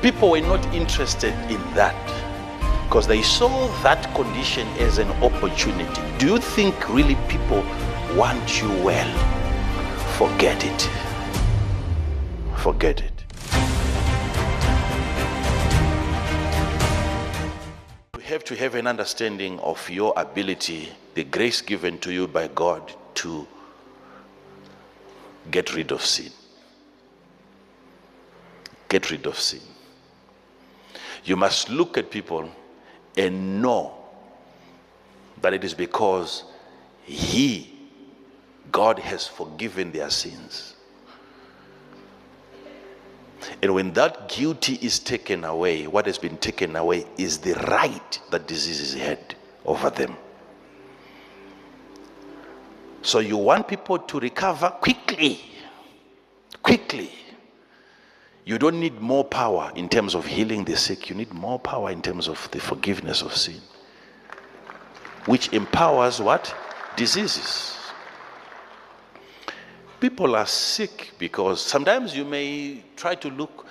People were not interested in that because they saw that condition as an opportunity. Do you think really people want you well? Forget it. Forget it. You have to have an understanding of your ability, the grace given to you by God to get rid of sin. Get rid of sin. You must look at people and know that it is because God has forgiven their sins. And when that guilty is taken away, what has been taken away is the right that diseases had over them. So you want people to recover quickly. Quickly. You don't need more power in terms of healing the sick. You need more power in terms of the forgiveness of sin, which empowers what? Diseases. People are sick because sometimes you may try to look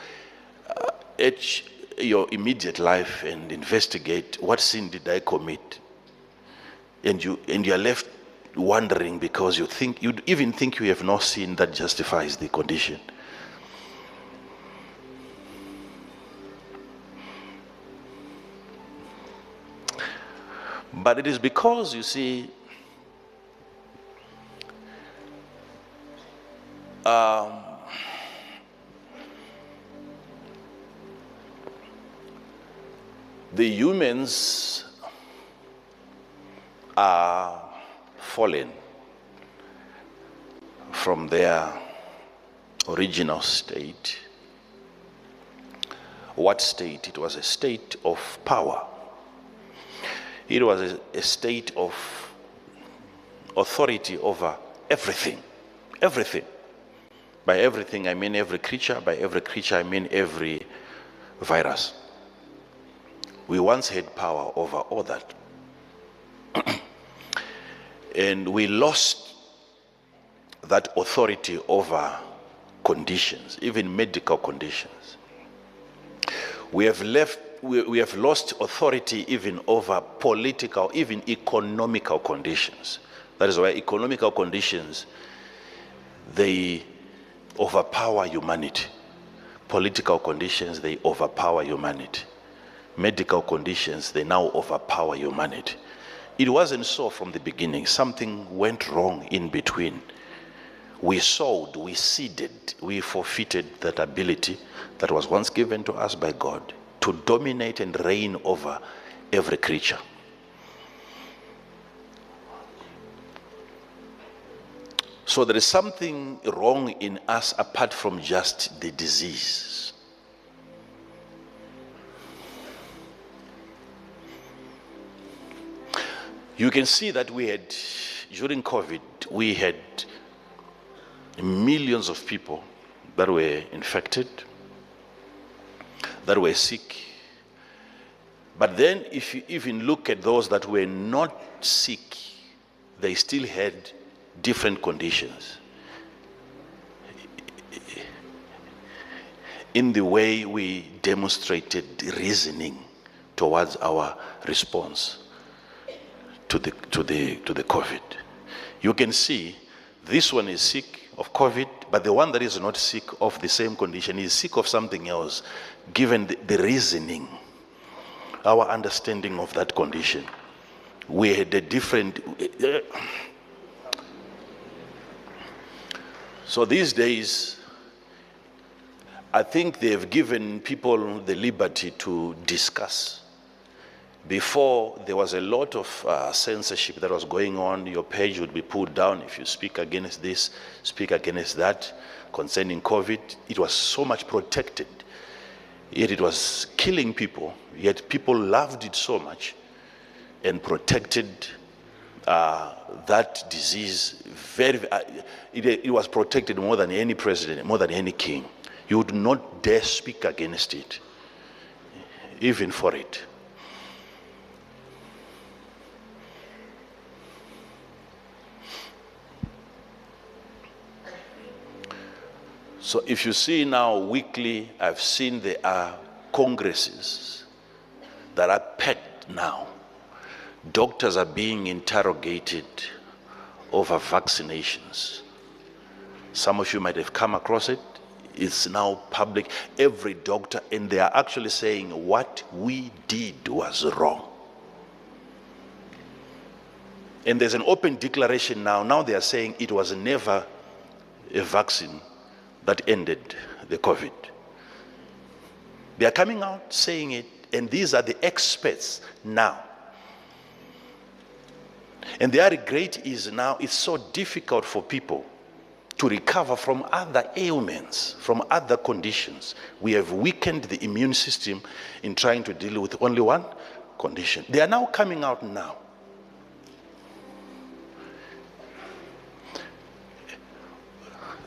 at your immediate life and investigate, what sin did I commit? And you are left wondering because you even think you have no sin that justifies the condition. But it is because, you see, the humans are fallen from their original state. What state? It was a state of power. It was a state of authority over everything. Everything. By everything, I mean every creature. By every creature, I mean every virus. We once had power over all that. And we lost that authority over conditions, even medical conditions. We have lost authority even over political, even economical conditions. That is why economical conditions, they overpower humanity. Political conditions, they overpower humanity. Medical conditions, they now overpower humanity. It wasn't so from the beginning. Something went wrong in between. We sold, we ceded, we forfeited that ability that was once given to us by God to dominate and reign over every creature. So there is something wrong in us apart from just the disease. You can see that during COVID, we had millions of people that were infected, that were sick. But then if you even look at those that were not sick, they still had different conditions in the way we demonstrated reasoning towards our response to the COVID. You can see this one is sick of COVID, but the one that is not sick of the same condition is sick of something else, given the reasoning, our understanding of that condition. We had a different... So these days, I think they've given people the liberty to discuss. Before, there was a lot of censorship that was going on. Your page would be pulled down if you speak against this, speak against that. Concerning COVID, it was so much protected. Yet it was killing people. Yet people loved it so much and protected that disease. It was protected more than any president, more than any king. You would not dare speak against it, even for it. So if you see now weekly, I've seen there are congresses that are packed now, doctors are being interrogated over vaccinations. Some of you might have come across it. It's now public. Every doctor, and they are actually saying what we did was wrong. And there's an open declaration now. Now they are saying it was never a vaccine that ended the COVID. They are coming out saying it, and these are the experts now. And their regret is now it's so difficult for people to recover from other ailments, from other conditions. We have weakened the immune system in trying to deal with only one condition. They are now coming out now.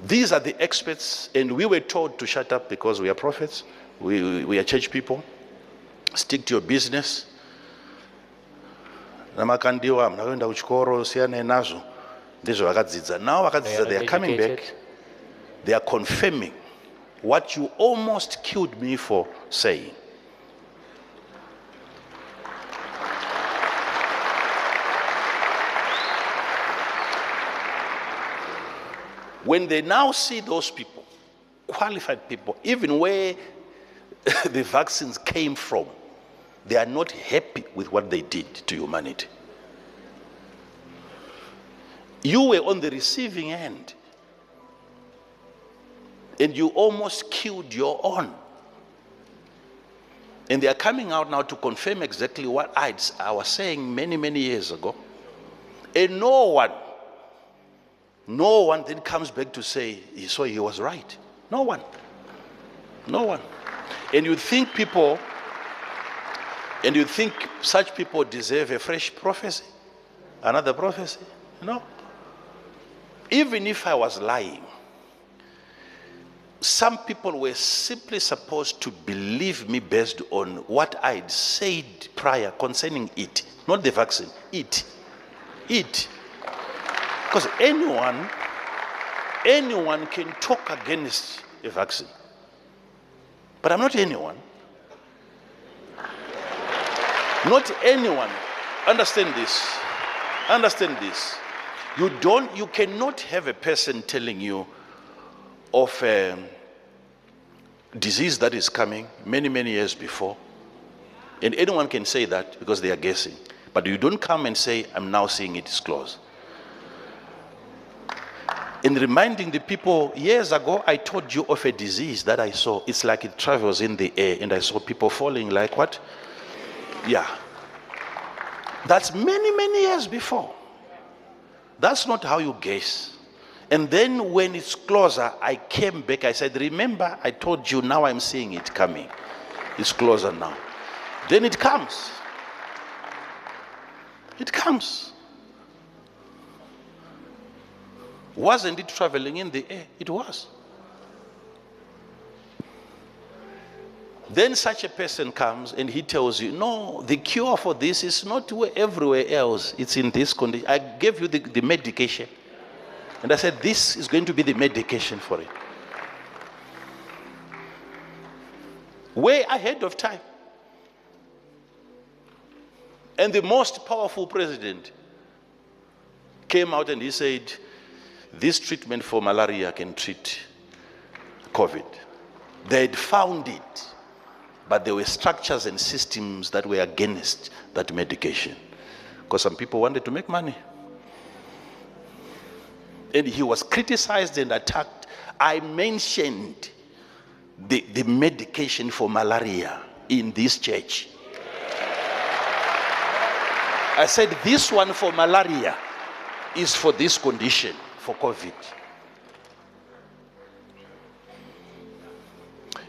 These are the experts, and we were told to shut up because we are prophets, we are church people. Stick to your business. Makandiwa, mnakwenda kuchikoro, siyana nazo. Ndizo wakadzidza. Now wakadzidza, they are coming back. They are confirming what you almost killed me for saying. When they now see those people, qualified people, even where the vaccines came from, they are not happy with what they did to humanity. You were on the receiving end, and you almost killed your own. And they are coming out now to confirm exactly what I was saying many, many years ago. And no one then comes back to say, so he was right. No one. No one. And you think such people deserve a fresh prophecy? Another prophecy? No. Even if I was lying, some people were simply supposed to believe me based on what I'd said prior concerning it. Not the vaccine, it. Because anyone can talk against a vaccine. But I'm not anyone. Not anyone. Understand this. Understand this. You cannot have a person telling you of a disease that is coming many, many years before. And anyone can say that because they are guessing. But you don't come and say, I'm now seeing it is close. In reminding the people, years ago, I told you of a disease that I saw. It's like it travels in the air, and I saw people falling like what? Yeah. That's many, many years before. That's not how you guess. And then when it's closer, I came back. I said, remember, I told you, now I'm seeing it coming. It's closer now. Then it comes. It comes. Wasn't it traveling in the air? It was. Then such a person comes and he tells you, no, the cure for this is not everywhere else. It's in this condition. I gave you the medication. And I said, this is going to be the medication for it. Way ahead of time. And the most powerful president came out and he said, this treatment for malaria can treat COVID. They had found it, but there were structures and systems that were against that medication because some people wanted to make money. And he was criticized and attacked. I mentioned the medication for malaria in this church. I said, this one for malaria is for this condition, for COVID.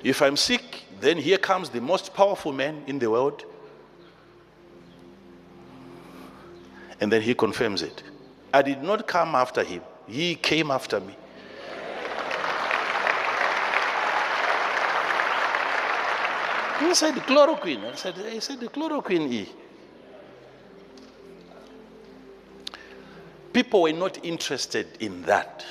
If I'm sick, then here comes the most powerful man in the world. And then he confirms it. I did not come after him. He came after me. He said chloroquine. I said the chloroquine E. People were not interested in that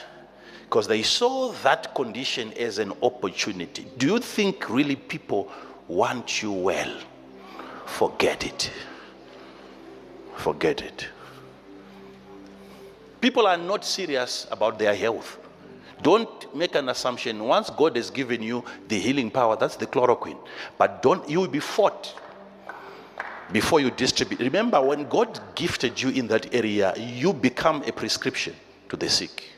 because they saw that condition as an opportunity. Do you think really people want you well, forget it. Forget it. People are not serious about their health. Don't make an assumption. Once God has given you the healing power, that's the chloroquine. But you will be fought before you distribute. Remember, when God gifted you in that area, you become a prescription to the sick.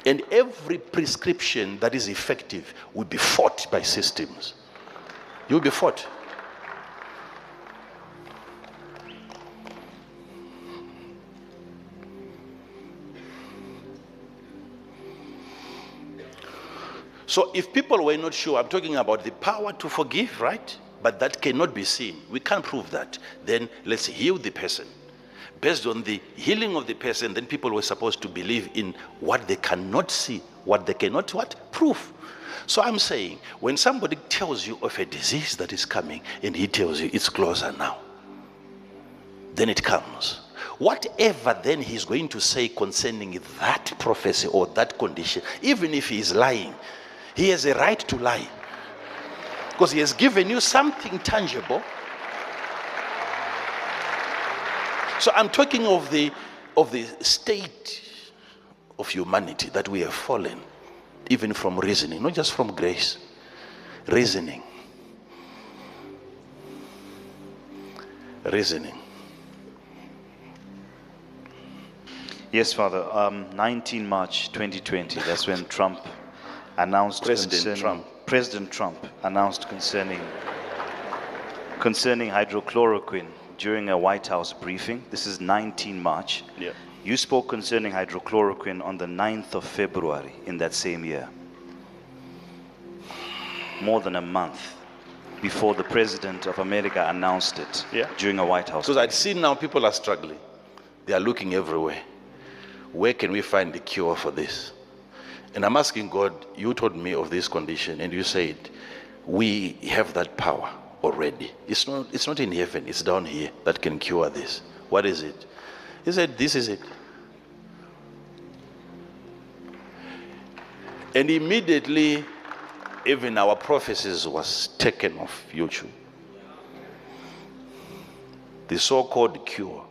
And every prescription that is effective will be fought by systems. You'll be fought. So if people were not sure, I'm talking about the power to forgive, right? But that cannot be seen. We can't prove that. Then let's heal the person. Based on the healing of the person, then people were supposed to believe in what they cannot see, what they cannot prove. So I'm saying, when somebody tells you of a disease that is coming, and he tells you it's closer now, then it comes. Whatever then he's going to say concerning that prophecy or that condition, even if he is lying, he has a right to lie. Because he has given you something tangible. So I'm talking of the state of humanity, that we have fallen, even from reasoning, not just from grace. Reasoning. Yes, Father. 19 March 2020, that's when Trump announced President Trump announced concerning hydrochloroquine during a White House briefing. This is 19 March. Yeah. You spoke concerning hydrochloroquine on the 9th of February in that same year. More than a month before the President of America announced it during a White House briefing. Because I'd seen now people are struggling. They are looking everywhere. Where can we find the cure for this? And I'm asking God, you told me of this condition, and you said, we have that power already. It's not in heaven, it's down here that can cure this. What is it? He said, this is it. And immediately, even our prophecies was taken off YouTube. The so-called cure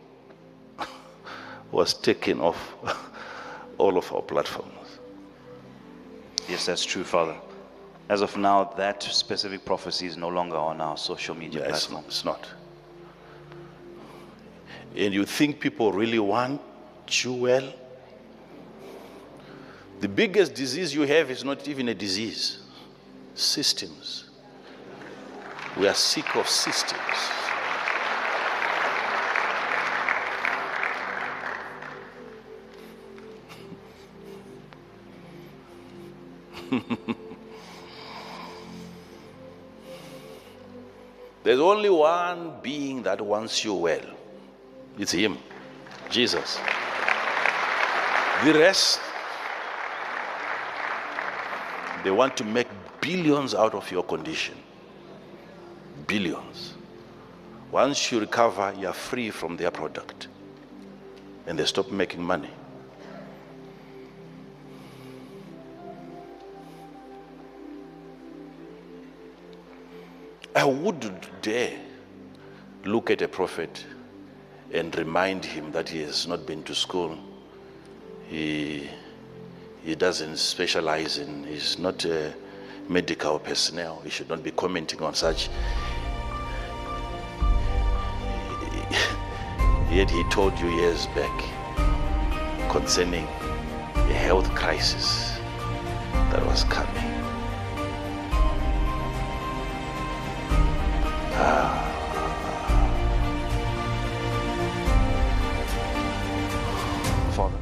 was taken off all of our platforms. Yes, that's true, Father. As of now, that specific prophecy is no longer on our social media platform. It's not. And you think people really want you well? The biggest disease you have is not even a disease. Systems. We are sick of systems. There's only one being that wants you well. It's him, Jesus. The rest, they want to make billions out of your condition. Billions. Once you recover, you are free from their product. And they stop making money. I wouldn't dare look at a prophet and remind him that he has not been to school. He doesn't specialize in, he's not a medical personnel. He should not be commenting on such. Yet he told you years back concerning a health crisis that was coming. Father,